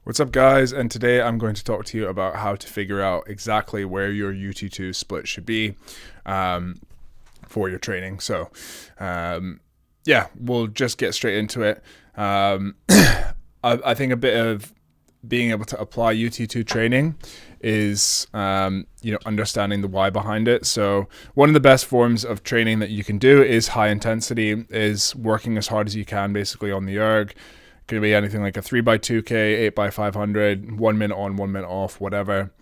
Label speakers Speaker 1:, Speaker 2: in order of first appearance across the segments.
Speaker 1: What's up, guys? And today I'm going to talk to you about how to figure out exactly where your UT2 split should be for your training. We'll just get straight into it. I think a bit of being able to apply UT2 training is understanding the why behind it. So one of the best forms of training that you can do is high intensity, is working as hard as you can basically on the erg. Could be anything like a 3x2K, 8x500, 1 minute on, 1 minute off, whatever.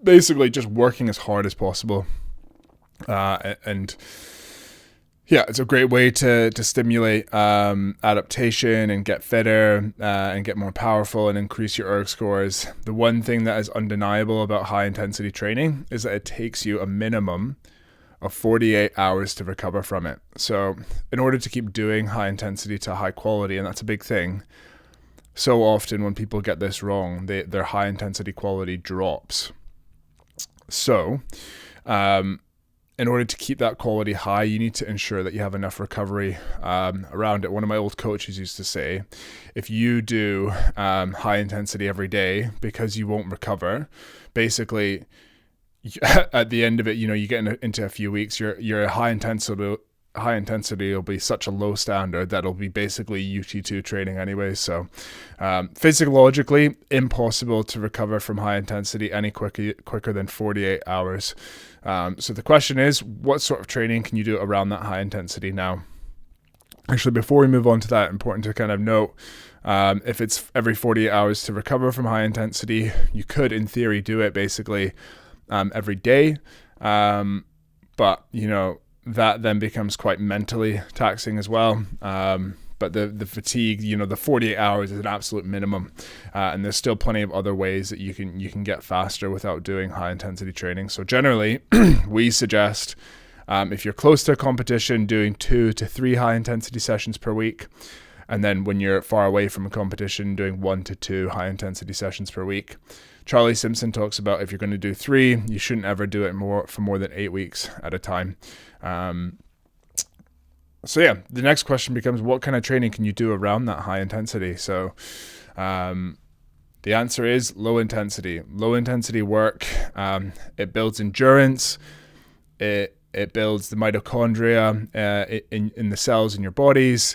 Speaker 1: Basically just working as hard as possible. It's a great way to stimulate adaptation and get fitter and get more powerful and increase your erg scores. The one thing that is undeniable about high intensity training is that it takes you a minimum of 48 hours to recover from it. So in order to keep doing high intensity to high quality, and that's a big thing, so often when people get this wrong, their high intensity quality drops. So in order to keep that quality high, you need to ensure that you have enough recovery around it. One of my old coaches used to say, if you do high intensity every day because you won't recover, basically at the end of it, you get into a few weeks, your high intensity will be such a low standard that it'll be basically UT2 training anyway. So physiologically impossible to recover from high intensity any quicker than 48 hours. So the question is, what sort of training can you do around that high intensity? Now, actually, before we move on to that, important to kind of note, if it's every 48 hours to recover from high intensity, you could in theory do it basically every day. But that then becomes quite mentally taxing as well. But the fatigue, the 48 hours is an absolute minimum. And there's still plenty of other ways that you can get faster without doing high intensity training. So generally, we suggest, if you're close to a competition, doing 2 to 3 high intensity sessions per week. And then when you're far away from a competition, doing 1 to 2 high intensity sessions per week. Charlie Simpson talks about if you're going to do 3, you shouldn't ever do it for more than 8 weeks at a time. The next question becomes, what kind of training can you do around that high intensity? So the answer is low intensity. Low intensity work, it builds endurance, it builds the mitochondria in the cells in your bodies.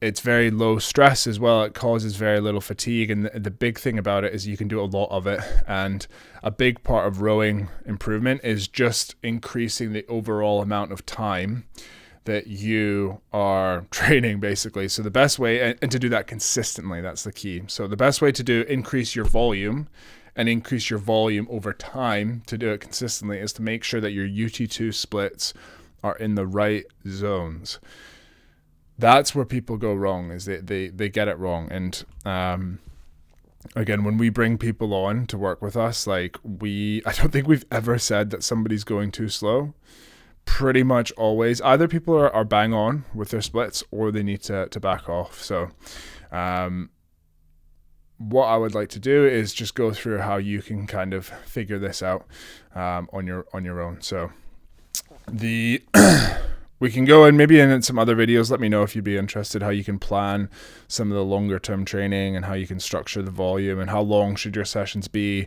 Speaker 1: It's very low stress as well. It causes very little fatigue. And the big thing about it is you can do a lot of it. And a big part of rowing improvement is just increasing the overall amount of time that you are training, basically. So the best way, and to do that consistently, that's the key. So the best way to increase your volume and increase your volume over time to do it consistently is to make sure that your UT2 splits are in the right zones. That's where people go wrong, is they get it wrong. And again, when we bring people on to work with us, I don't think we've ever said that somebody's going too slow. Pretty much always, either people are bang on with their splits or they need to back off. So what I would like to do is just go through how you can kind of figure this out on your own. So we can go and maybe in some other videos, let me know if you'd be interested, how you can plan some of the longer term training and how you can structure the volume and how long should your sessions be.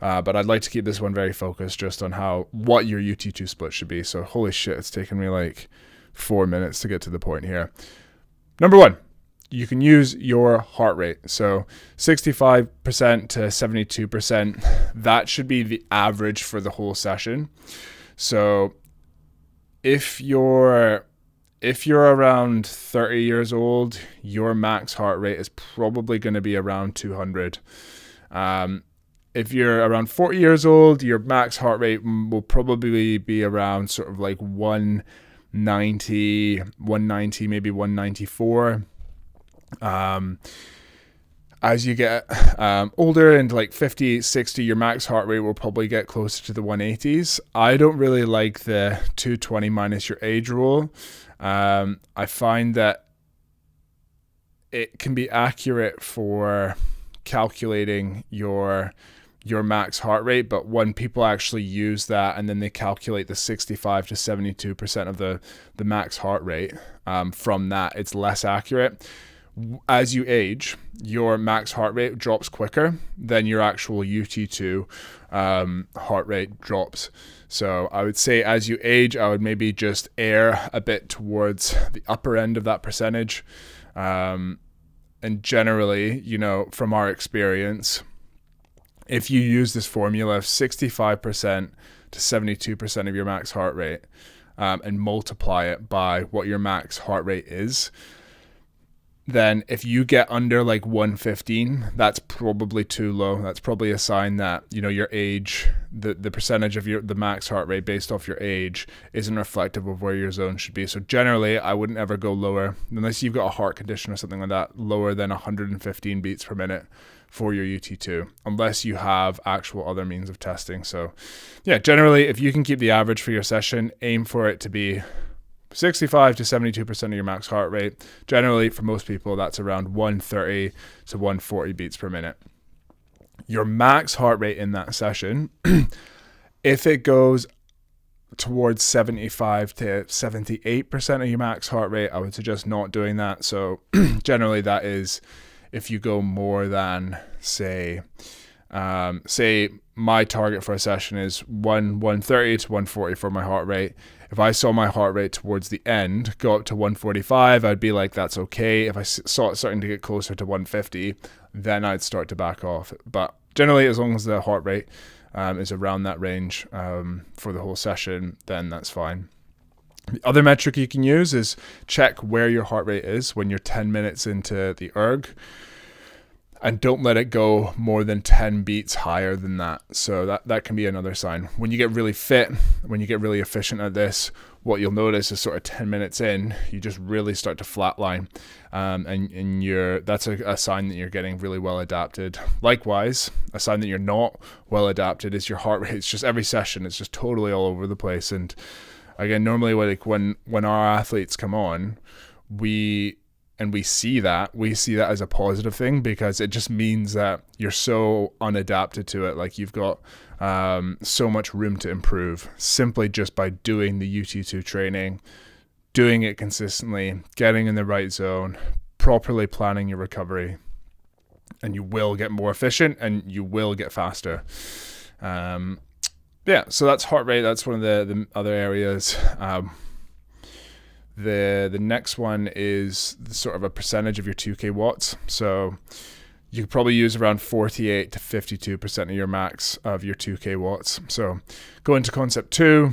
Speaker 1: But I'd like to keep this one very focused just on what your UT2 split should be. So holy shit, it's taken me like 4 minutes to get to the point here. Number 1, you can use your heart rate. So 65% to 72%, that should be the average for the whole session. So if you're around 30 years old, your max heart rate is probably going to be around 200. If you're around 40 years old, your max heart rate will probably be around sort of like 190, maybe 194. As you get older and like 50, 60, your max heart rate will probably get closer to the 180s. I don't really like the 220 minus your age rule. I find that it can be accurate for calculating your max heart rate, but when people actually use that and then they calculate the 65 to 72% of the max heart rate from that, it's less accurate. As you age, your max heart rate drops quicker than your actual UT2 heart rate drops. So I would say as you age, I would maybe just err a bit towards the upper end of that percentage. And generally, from our experience, if you use this formula of 65% to 72% of your max heart rate, and multiply it by what your max heart rate is, then if you get under like 115, that's probably too low. That's probably a sign that, your age, the percentage of the max heart rate based off your age isn't reflective of where your zone should be. So generally, I wouldn't ever go lower, unless you've got a heart condition or something like that, lower than 115 beats per minute for your UT2, unless you have actual other means of testing. So yeah, generally, if you can keep the average for your session, aim for it to be 65 to 72% of your max heart rate. Generally, for most people, that's around 130 to 140 beats per minute. Your max heart rate in that session, if it goes towards 75 to 78% of your max heart rate, I would suggest not doing that. So generally, that is if you go more than, say my target for a session is 130 to 140 for my heart rate. If I saw my heart rate towards the end go up to 145, I'd be like, that's okay. If I saw it starting to get closer to 150, then I'd start to back off. But generally, as long as the heart rate is around that range for the whole session, then that's fine. The other metric you can use is check where your heart rate is when you're 10 minutes into the erg. And don't let it go more than 10 beats higher than that. So that can be another sign. When you get really fit, when you get really efficient at this, what you'll notice is sort of 10 minutes in, you just really start to flatline. And that's a sign that you're getting really well adapted. Likewise, a sign that you're not well adapted is your heart rate. It's just every session, it's just totally all over the place. And again, normally when our athletes come on, we see that as a positive thing, because it just means that you're so unadapted to it. Like you've got so much room to improve simply just by doing the UT2 training, doing it consistently, getting in the right zone, properly planning your recovery, and you will get more efficient and you will get faster. So that's heart rate. That's one of the other areas. The next one is sort of a percentage of your 2K watts. So you could probably use around 48 to 52% of your max of your 2K watts. So go into Concept 2,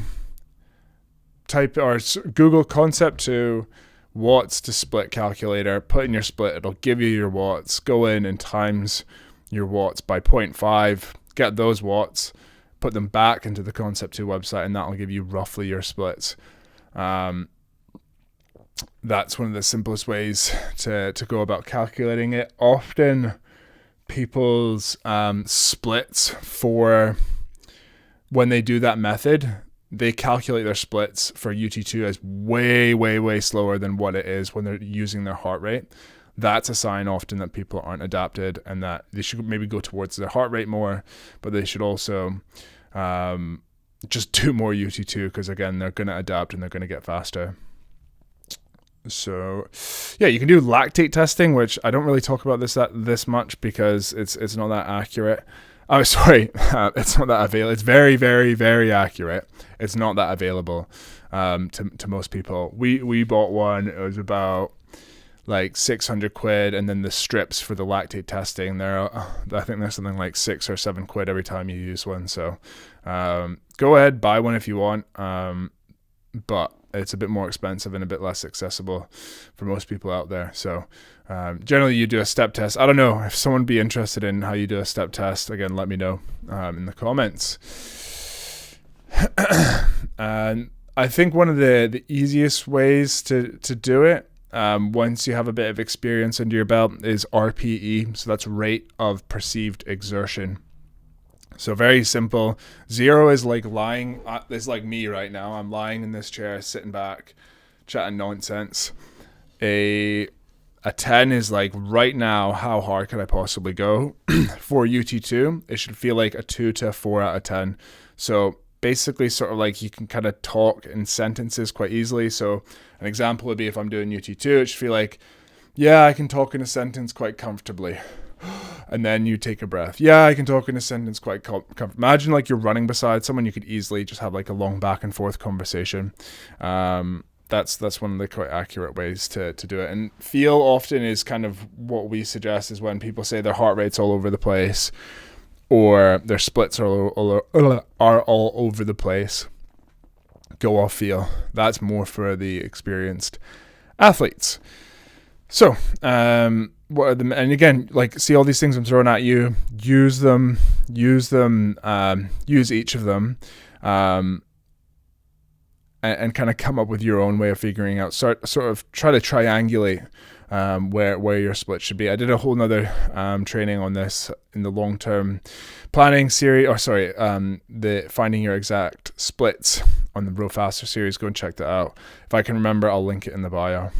Speaker 1: Google Concept 2 watts to split calculator, put in your split, it'll give you your watts. Go in and times your watts by 0.5, get those watts, put them back into the Concept 2 website, and that'll give you roughly your splits. That's one of the simplest ways to go about calculating it. Often people's splits for when they do that method, they calculate their splits for UT2 as way, way, way slower than what it is when they're using their heart rate. That's a sign often that people aren't adapted and that they should maybe go towards their heart rate more, but they should also just do more UT2 because, again, they're going to adapt and they're going to get faster. So yeah, you can do lactate testing, which I don't really talk about this much because it's not that accurate. Oh, sorry, it's not that available. It's very, very, very accurate. It's not that available to most people. We bought one. It was about like 600 quid, and then the strips for the lactate testing, I think there's something like 6 or 7 quid every time you use one. So go ahead, buy one if you want, but it's a bit more expensive and a bit less accessible for most people out there. So generally you do a step test. I don't know if someone would be interested in how you do a step test. Again, let me know in the comments. And I think one of the easiest ways to do it, once you have a bit of experience under your belt, is RPE. So that's rate of perceived exertion. So very simple. 0 is like lying. It's like me right now. I'm lying in this chair, sitting back, chatting nonsense. A 10 is like, right now, how hard could I possibly go? For UT2, it should feel like a 2 to a 4 out of 10. So basically sort of like you can kind of talk in sentences quite easily. So an example would be if I'm doing UT2, it should feel like Yeah, I can talk in a sentence quite comfortably. And then you take a breath. Yeah, I can talk in a sentence quite comfortably. Imagine like you're running beside someone, you could easily just have like a long back and forth conversation. That's one of the quite accurate ways to do it. And feel often is kind of what we suggest is when people say their heart rate's all over the place or their splits are all over the place. Go off feel. That's more for the experienced athletes. So, what are the, and again, like, see all these things I'm throwing at you, use them, use each of them, and kind of come up with your own way of figuring out, sort of try to triangulate, where your split should be. I did a whole nother, training on this in the long-term planning series, the finding your exact splits on the Row Faster series. Go and check that out. If I can remember, I'll link it in the bio.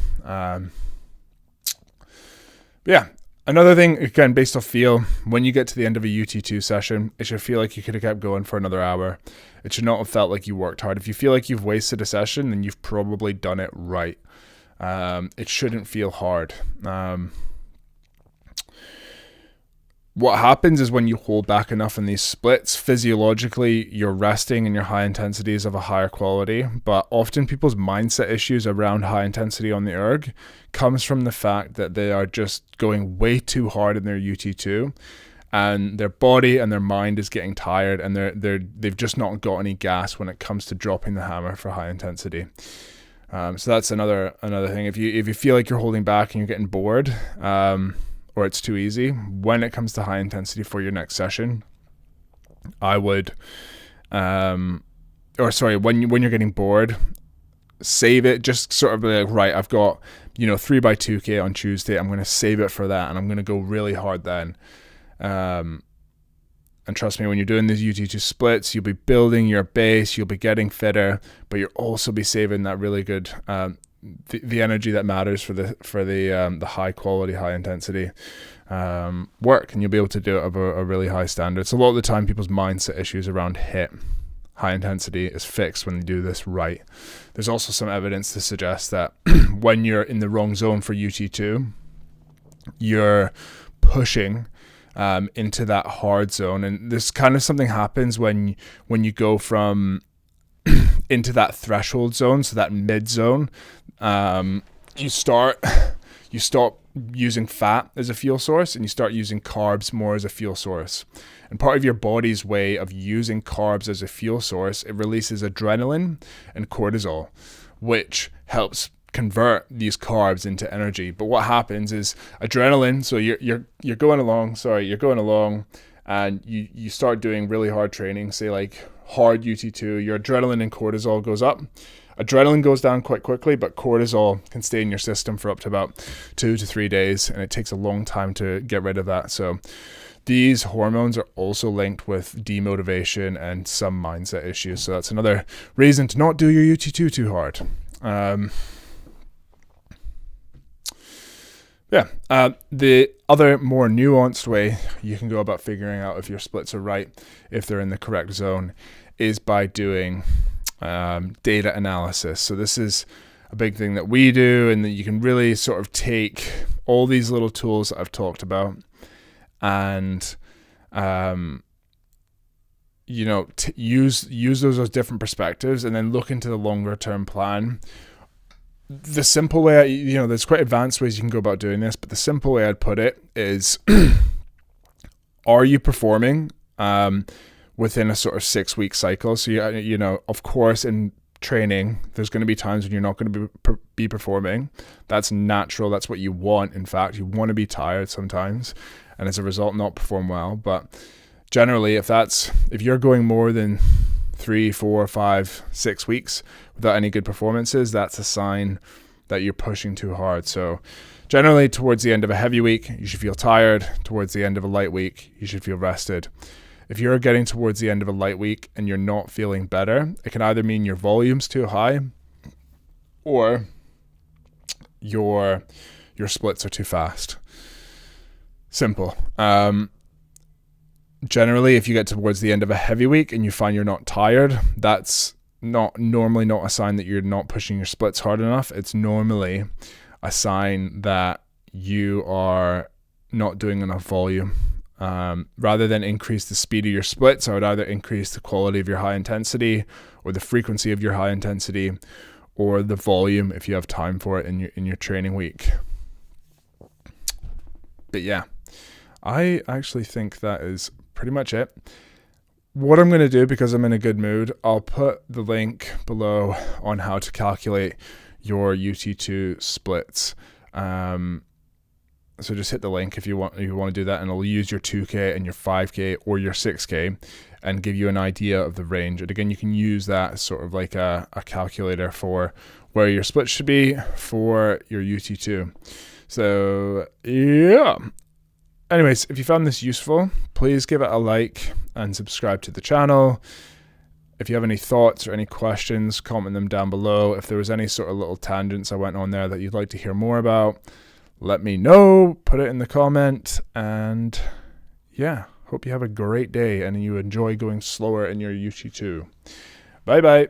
Speaker 1: Yeah, another thing, again, based off feel, when you get to the end of a UT2 session, it should feel like you could have kept going for another hour. It should not have felt like you worked hard. If you feel like you've wasted a session, then you've probably done it right. It shouldn't feel hard. What happens is when you hold back enough in these splits, physiologically, your resting and your high intensity is of a higher quality. But often people's mindset issues around high intensity on the erg comes from the fact that they are just going way too hard in their UT2, and their body and their mind is getting tired, and they've just not got any gas when it comes to dropping the hammer for high intensity. So that's another thing. If you feel like you're holding back and you're getting bored, or it's too easy, when it comes to high intensity for your next session, I would, when you're getting bored, save it. Just sort of be like, right, I've got, 3x2K on Tuesday. I'm going to save it for that, and I'm going to go really hard then. And trust me, when you're doing these UT2 splits, you'll be building your base, you'll be getting fitter, but you'll also be saving that really good, the energy that matters for the high quality, high intensity work, and you'll be able to do it at a really high standard. So a lot of the time, people's mindset issues around HIIT, high intensity, is fixed when they do this right. There's also some evidence to suggest that when you're in the wrong zone for UT2, you're pushing into that hard zone, and this kind of something happens when you go from into that threshold zone, so that mid zone. You stop using fat as a fuel source, and you start using carbs more as a fuel source. And part of your body's way of using carbs as a fuel source, it releases adrenaline and cortisol, which helps convert these carbs into energy. But what happens is adrenaline, so you're going along and you start doing really hard training, say like hard UT2, your adrenaline and cortisol goes up. Adrenaline goes down quite quickly, but cortisol can stay in your system for up to about 2 to 3 days, and it takes a long time to get rid of that. So these hormones are also linked with demotivation and some mindset issues. So that's another reason to not do your UT2 too hard. The other more nuanced way you can go about figuring out if your splits are right, if they're in the correct zone, is by doing data analysis. So this is a big thing that we do, and that you can really sort of take all these little tools that I've talked about and use those as different perspectives, and then look into the longer term plan. The simple way, there's quite advanced ways you can go about doing this, but the simple way I'd put it is, are you performing within a sort of 6-week cycle? So, of course, in training, there's going to be times when you're not going to be performing. That's natural. That's what you want. In fact, you want to be tired sometimes, and as a result, not perform well. But generally, if you're going more than 3, 4, 5, 6 weeks without any good performances, that's a sign that you're pushing too hard. So generally, towards the end of a heavy week, you should feel tired. Towards the end of a light week, you should feel rested. If you're getting towards the end of a light week and you're not feeling better, it can either mean your volume's too high or your splits are too fast. Simple. Generally, if you get towards the end of a heavy week and you find you're not tired, that's normally not a sign that you're not pushing your splits hard enough. It's normally a sign that you are not doing enough volume. Rather than increase the speed of your splits, I would either increase the quality of your high intensity or the frequency of your high intensity or the volume if you have time for it in your training week. But yeah, I actually think that is pretty much it. What I'm going to do, because I'm in a good mood, I'll put the link below on how to calculate your UT2 splits. So just hit the link if you want to do that, and it'll use your 2K and your 5K or your 6K and give you an idea of the range. And again, you can use that as sort of like a calculator for where your split should be for your UT2. So yeah. Anyways, if you found this useful, please give it a like and subscribe to the channel. If you have any thoughts or any questions, comment them down below. If there was any sort of little tangents I went on there that you'd like to hear more about, let me know, put it in the comment, and yeah, hope you have a great day and you enjoy going slower in your UT2. Bye bye.